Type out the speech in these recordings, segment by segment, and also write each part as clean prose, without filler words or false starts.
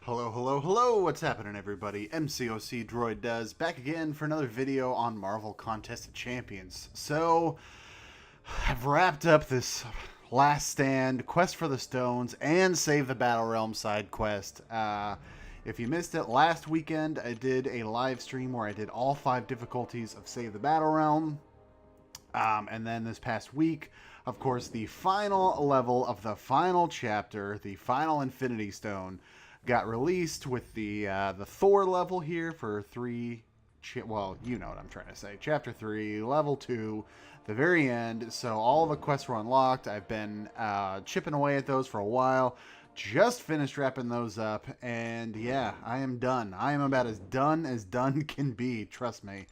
Hello, hello, hello, what's happening everybody? MCOC Droid does, back again for another video on Marvel Contest of Champions. So, I've wrapped up this Last Stand, Quest for the Stones, and Save the Battlerealm side quest. If you missed it, last weekend I did a live stream where I did all 5 difficulties of Save the Battlerealm. And then this past week, of course, the final level of the final chapter, the final Infinity Stone, got released with the Thor level here for 3. Well, you know what I'm trying to say. Chapter 3, level 2, the very end. So all the quests were unlocked. I've been chipping away at those for a while. Just finished wrapping those up, and yeah, I am done. I am about as done can be. Trust me.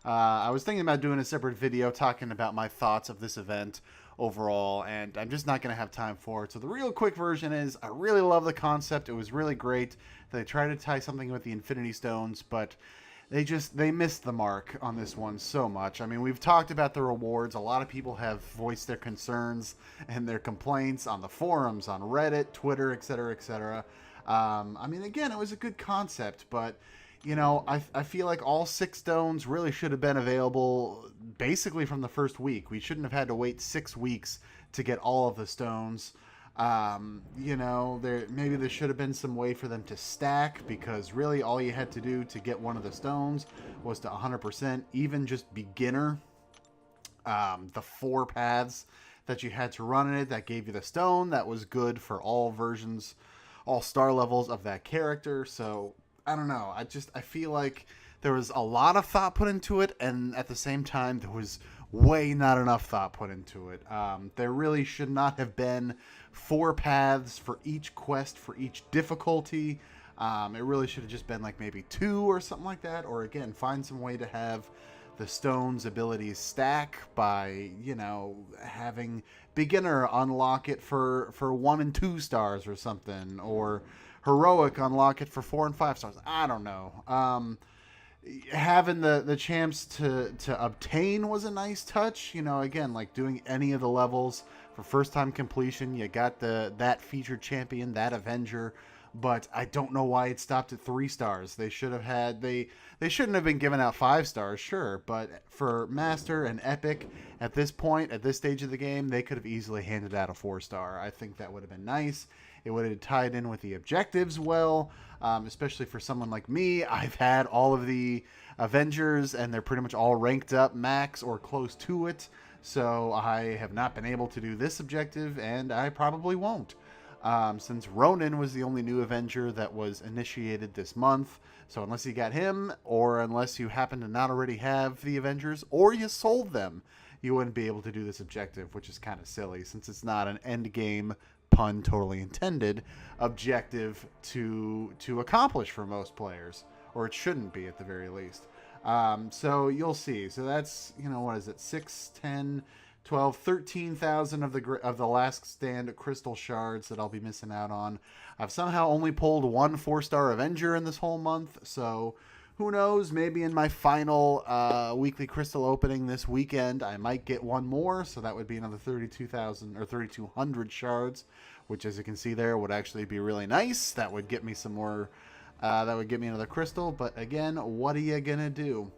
I was thinking about doing a separate video talking about my thoughts of this event overall, and I'm just not going to have time for it. So the real quick version is I really love the concept. It was really great. They tried to tie something with the Infinity Stones, but they missed the mark on this one so much. I mean, we've talked about the rewards. A lot of people have voiced their concerns and their complaints on the forums, on Reddit, Twitter, etc., etc. I mean, again, it was a good concept, but you know, I feel like all 6 stones really should have been available basically from the first week. We shouldn't have had to wait 6 weeks to get all of the stones. You know, maybe there should have been some way for them to stack, because really all you had to do to get one of the stones was to 100% even just beginner the 4 paths that you had to run in it that gave you the stone. That was good for all versions, all star levels of that character. So I don't know. I feel like there was a lot of thought put into it, and at the same time, there was way not enough thought put into it. There really should not have been 4 paths for each quest, for each difficulty. It really should have just been like maybe 2 or something like that. Or again, find some way to have the stones abilities stack by, you know, having beginner unlock it for 1 and 2 stars or something, or heroic unlock it for 4 and 5 stars. I don't know. Having the chance to obtain was a nice touch. You know, again, like doing any of the levels for first time completion, you got that featured champion, that Avenger. But I don't know why it stopped at 3 stars. They should have had they shouldn't have been giving out 5 stars, sure, but for Master and Epic at this point, at this stage of the game, they could have easily handed out a 4-star. I think that would have been nice. It would have tied in with the objectives well, especially for someone like me. I've had all of the Avengers, and they're pretty much all ranked up max or close to it. So I have not been able to do this objective, and I probably won't. Since Ronan was the only new Avenger that was initiated this month. So unless you got him, or unless you happen to not already have the Avengers, or you sold them, you wouldn't be able to do this objective, which is kind of silly, since it's not an Endgame, pun totally intended, objective to accomplish for most players, or it shouldn't be at the very least. So you'll see. So that's, you know, what is it, 6, 10, 12, 13,000 of the last stand crystal shards that I'll be missing out on. I've somehow only pulled 1 4-star Avenger in this whole month, so who knows, maybe in my final weekly crystal opening this weekend, I might get 1 more, so that would be another 32,000 or 3,200 shards, which, as you can see there, would actually be really nice. That would get me some more, that would get me another crystal, but again, what are you gonna do?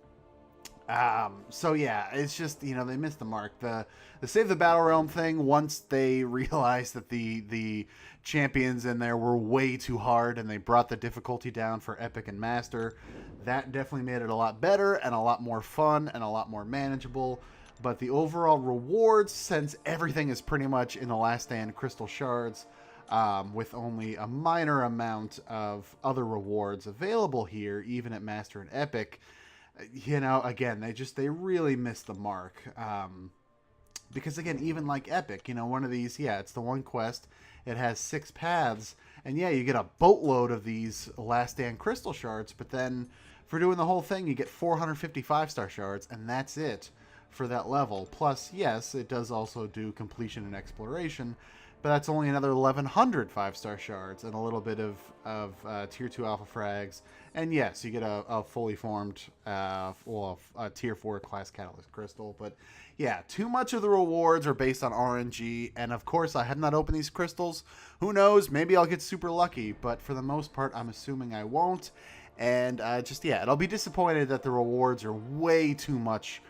So yeah, it's just, you know, they missed the mark. The Save the Battlerealm thing, once they realized that the champions in there were way too hard and they brought the difficulty down for Epic and Master, that definitely made it a lot better and a lot more fun and a lot more manageable. But the overall rewards, since everything is pretty much in the Last Stand Crystal Shards, with only a minor amount of other rewards available here, even at Master and Epic, you know, again, they really missed the mark. Because again, even like Epic, you know, one of these, yeah, it's the one quest. It has 6 paths, and yeah, you get a boatload of these Last Stand Crystal Shards, but then for doing the whole thing, you get 455-star shards, and that's it for that level. Plus, yes, it does also do completion and exploration, but that's only another 1,100 5-star shards and a little bit of tier 2 alpha frags. And yes, you get a fully formed, a tier 4 class catalyst crystal. But yeah, too much of the rewards are based on RNG. And of course, I have not opened these crystals. Who knows? Maybe I'll get super lucky. But for the most part, I'm assuming I won't. And yeah, I'll be disappointed that the rewards are way too much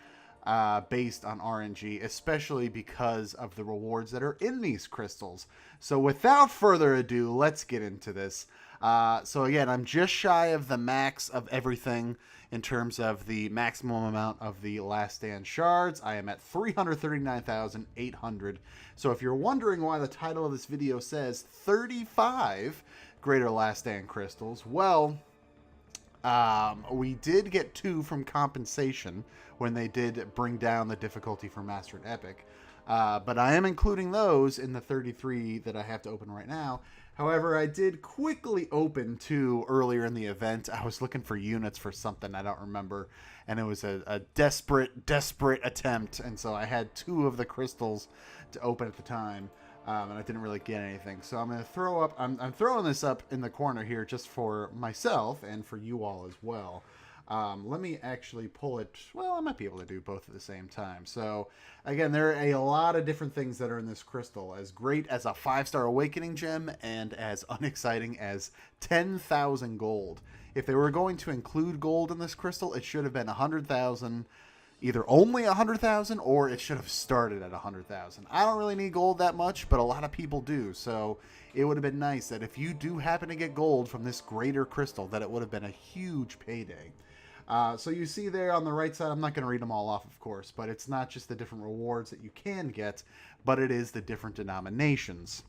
based on RNG, especially because of the rewards that are in these crystals. So without further ado, let's get into this. So again, I'm just shy of the max of everything in terms of the maximum amount of the Last Stand shards. I am at 339,800. So if you're wondering why the title of this video says 35 Greater Last Stand crystals, well, we did get 2 from compensation when they did bring down the difficulty for Master and Epic. But I am including those in the 33 that I have to open right now. However, I did quickly open 2 earlier in the event. I was looking for units for something I don't remember, and it was a desperate attempt. And so I had 2 of the crystals to open at the time. And I didn't really get anything. So I'm going to throw up, I'm throwing this up in the corner here just for myself and for you all as well. Let me actually pull it. Well, I might be able to do both at the same time. So again, there are a lot of different things that are in this crystal. As great as a 5-star awakening gem and as unexciting as 10,000 gold. If they were going to include gold in this crystal, it should have been 100,000. Either only 100,000 or it should have started at 100,000. I don't really need gold that much, but a lot of people do. So it would have been nice that if you do happen to get gold from this greater crystal, that it would have been a huge payday. So you see there on the right side, I'm not going to read them all off, of course, but it's not just the different rewards that you can get, but it is the different denominations.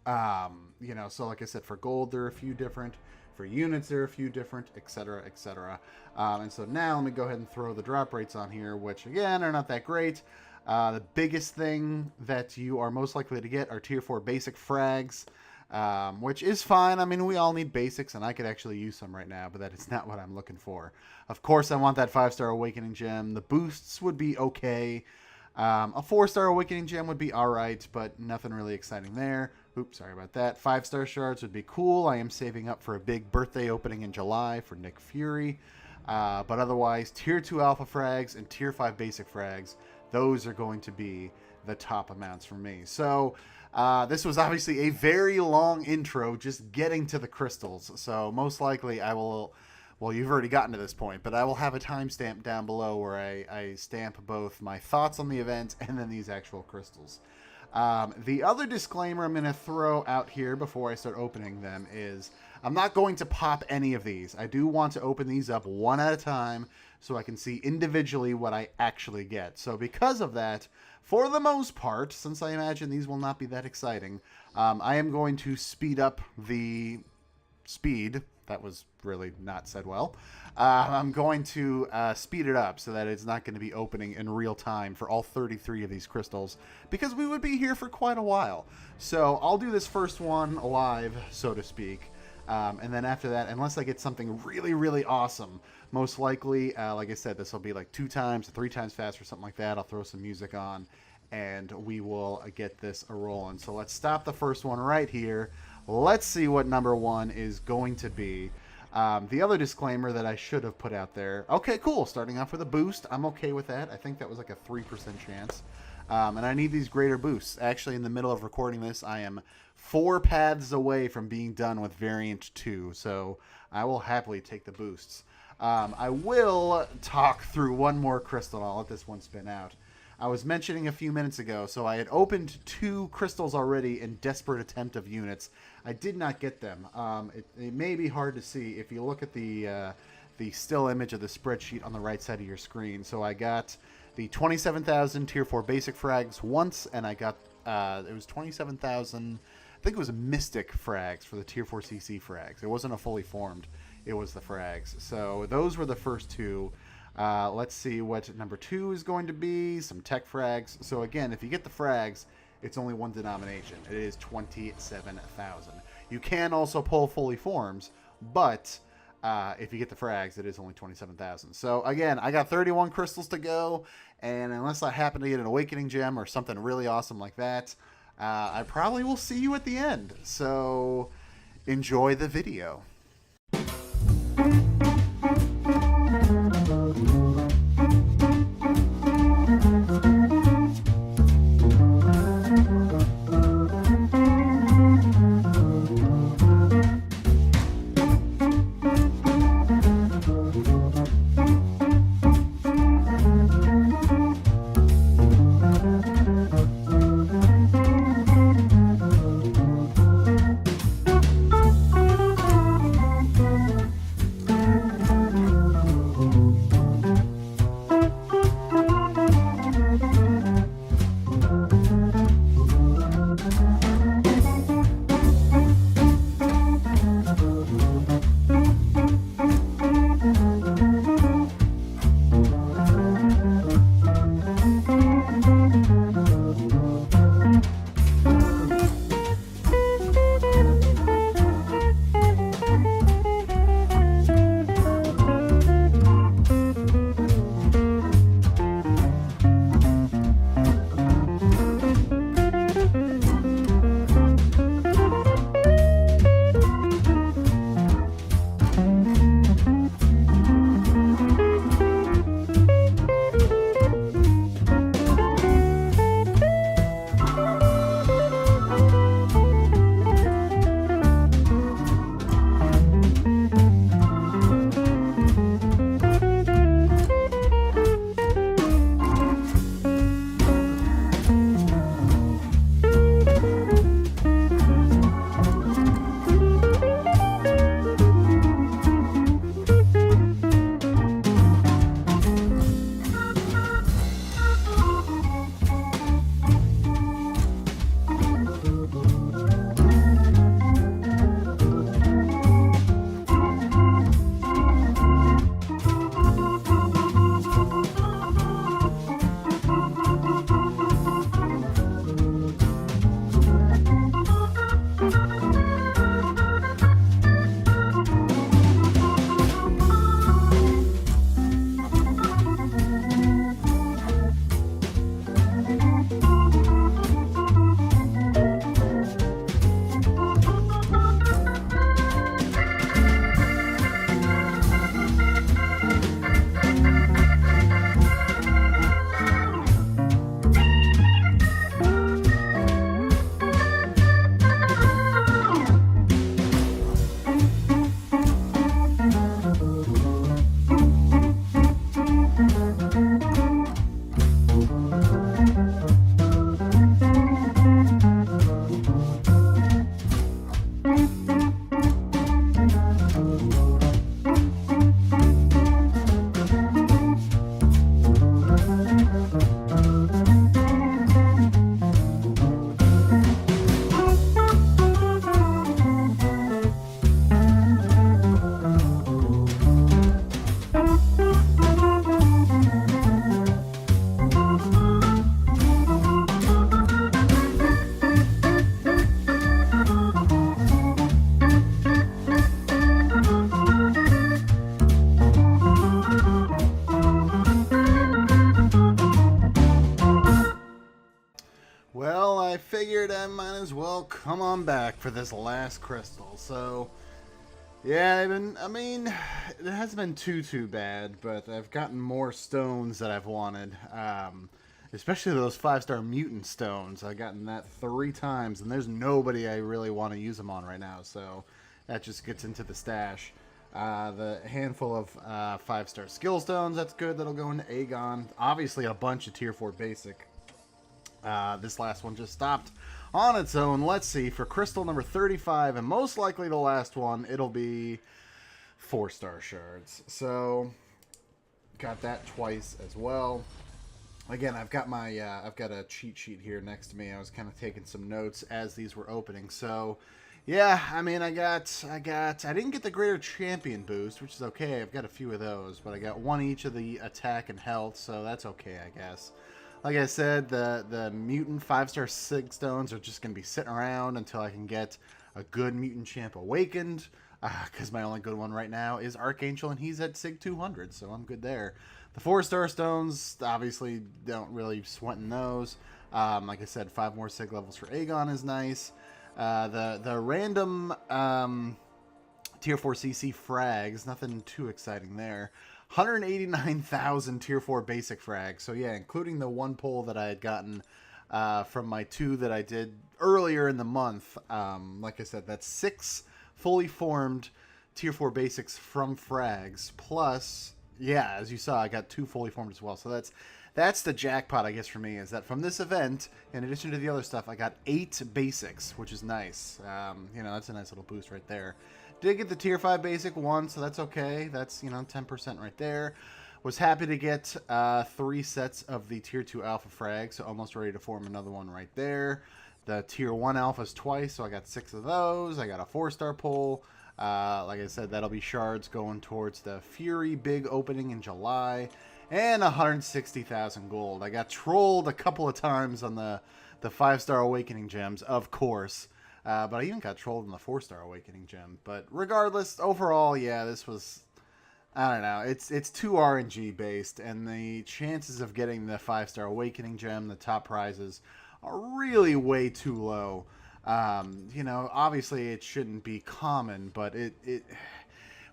You know, so like I said, for gold, there are a few different. For units, there are a few different, etc., etc. And so now let me go ahead and throw the drop rates on here, which again are not that great. The biggest thing that you are most likely to get are tier 4 basic frags, which is fine. I mean, we all need basics, and I could actually use some right now, but that is not what I'm looking for. Of course, I want that 5-star awakening gem. The boosts would be okay. A 4-star awakening gem would be alright, but nothing really exciting there. Oops, sorry about that. 5-star shards would be cool. I am saving up for a big birthday opening in July for Nick Fury. But otherwise, tier 2 alpha frags and tier 5 basic frags, those are going to be the top amounts for me. So this was obviously a very long intro just getting to the crystals. So most likely I will... Well, you've already gotten to this point, but I will have a timestamp down below where I stamp both my thoughts on the event and then these actual crystals. The other disclaimer I'm going to throw out here before I start opening them is I'm not going to pop any of these. I do want to open these up one at a time so I can see individually what I actually get. So because of that, for the most part, since I imagine these will not be that exciting, I am going to speed up the speed. That was really not said well. I'm going to speed it up so that it's not going to be opening in real time for all 33 of these crystals, because we would be here for quite a while. So I'll do this first one live, so to speak. And then after that, unless I get something really, really awesome, most likely, like I said, this will be like 2 times, 3 times faster, something like that. I'll throw some music on, and we will get this a-rolling. So let's stop the first one right here. Let's see what number 1 is going to be. The other disclaimer that I should have put out there. Okay, cool. Starting off with a boost. I'm okay with that. I think that was like a 3% chance. And I need these greater boosts. Actually, in the middle of recording this, I am 4 paths away from being done with Variant 2. So I will happily take the boosts. I will talk through one more crystal, and I'll let this one spin out. I was mentioning a few minutes ago, so I had opened 2 crystals already in desperate attempt of units. I did not get them. It may be hard to see if you look at the still image of the spreadsheet on the right side of your screen. So I got the 27,000 tier 4 basic frags once, and I got it was 27,000. I think it was Mystic frags for the tier 4 CC frags. It wasn't a fully formed. It was the frags. So those were the first 2. Let's see what number 2 is going to be. Some tech frags. So again, if you get the frags, it's only one denomination. It is 27,000. You can also pull fully forms, but if you get the frags, it is only 27,000. So again, I got 31 crystals to go, and unless I happen to get an awakening gem or something really awesome like that, I probably will see you at the end. So enjoy the video. Well, I figured I might as well come on back for this last crystal. So, yeah, it hasn't been too bad, but I've gotten more stones that I've wanted. Especially those 5-star mutant stones. I've gotten that 3 times, and there's nobody I really want to use them on right now, so that just gets into the stash. The handful of 5-star skill stones, that's good. That'll go into Aegon. Obviously, a bunch of tier 4 basic. This last one just stopped on its own. Let's see, for crystal number 35, and most likely the last one, it'll be 4-star shards. So, got that twice as well. Again, I've got my I've got a cheat sheet here next to me. I was kind of taking some notes as these were opening. So, yeah, I mean, I didn't get the greater champion boost, which is okay. I've got a few of those, but I got one each of the attack and health, so that's okay, I guess. Like I said, the mutant 5-star sig stones are just going to be sitting around until I can get a good mutant champ awakened, because my only good one right now is Archangel, and he's at sig 200, so I'm good there. The 4-star stones, obviously, don't really sweat in those. Like I said, 5 more sig levels for Aegon is nice. The random tier 4 CC frags, nothing too exciting there. 189,000 tier 4 basic frags. So yeah, including the one pull that I had gotten from my 2 that I did earlier in the month. Like I said, that's 6 fully formed tier 4 basics from frags. Plus, yeah, as you saw, I got 2 fully formed as well. So that's the jackpot, I guess, for me, is that from this event, in addition to the other stuff, I got 8 basics, which is nice. You know, that's a nice little boost right there. Did get the tier 5 basic one, so that's okay. That's, you know, 10% right there. Was happy to get 3 sets of the tier 2 alpha frag, so almost ready to form another one right there. The tier 1 alphas twice, so I got 6 of those. I got a 4-star pull. Like I said, that'll be shards going towards the Fury big opening in July. And 160,000 gold. I got trolled a couple of times on the 5-star awakening gems, of course. But I even got trolled in the 4-star awakening gem. But regardless, overall, yeah, this was, I don't know, it's too RNG based, and the chances of getting the 5-star awakening gem, the top prizes, are really way too low. You know, obviously it shouldn't be common, but it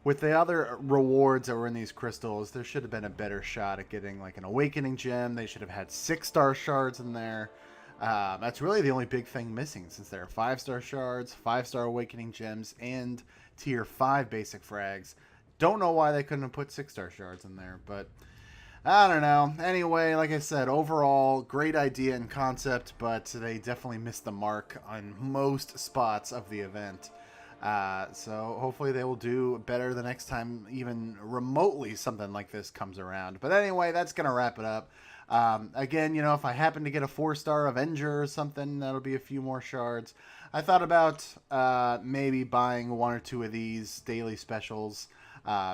with the other rewards that were in these crystals, there should have been a better shot at getting like an awakening gem. They should have had 6-star shards in there. That's really the only big thing missing, since there are 5-star shards, 5-star awakening gems, and tier 5 basic frags. Don't know why they couldn't have put 6-star shards in there, but I don't know. Anyway, like I said, overall, great idea and concept, but they definitely missed the mark on most spots of the event. So hopefully they will do better the next time even remotely something like this comes around. But anyway, that's going to wrap it up. Again, you know, if I happen to get a 4-star Avenger or something, that'll be a few more shards. I thought about maybe buying 1 or 2 of these daily specials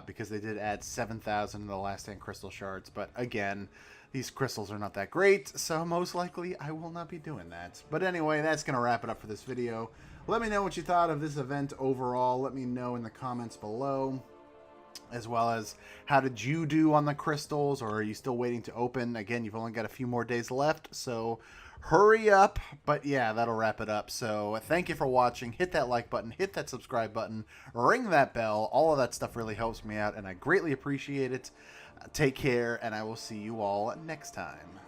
because they did add 7,000 in the last stand crystal shards. But again, these crystals are not that great, so most likely I will not be doing that. But anyway, that's going to wrap it up for this video. Let me know what you thought of this event overall. Let me know in the comments below, as well as how did you do on the crystals, or are you still waiting to open? Again, you've only got a few more days left, so hurry up. But yeah, that'll wrap it up. So thank you for watching. Hit that like button, hit that subscribe button, ring that bell. All of that stuff really helps me out, and I greatly appreciate it. Take care, and I will see you all next time.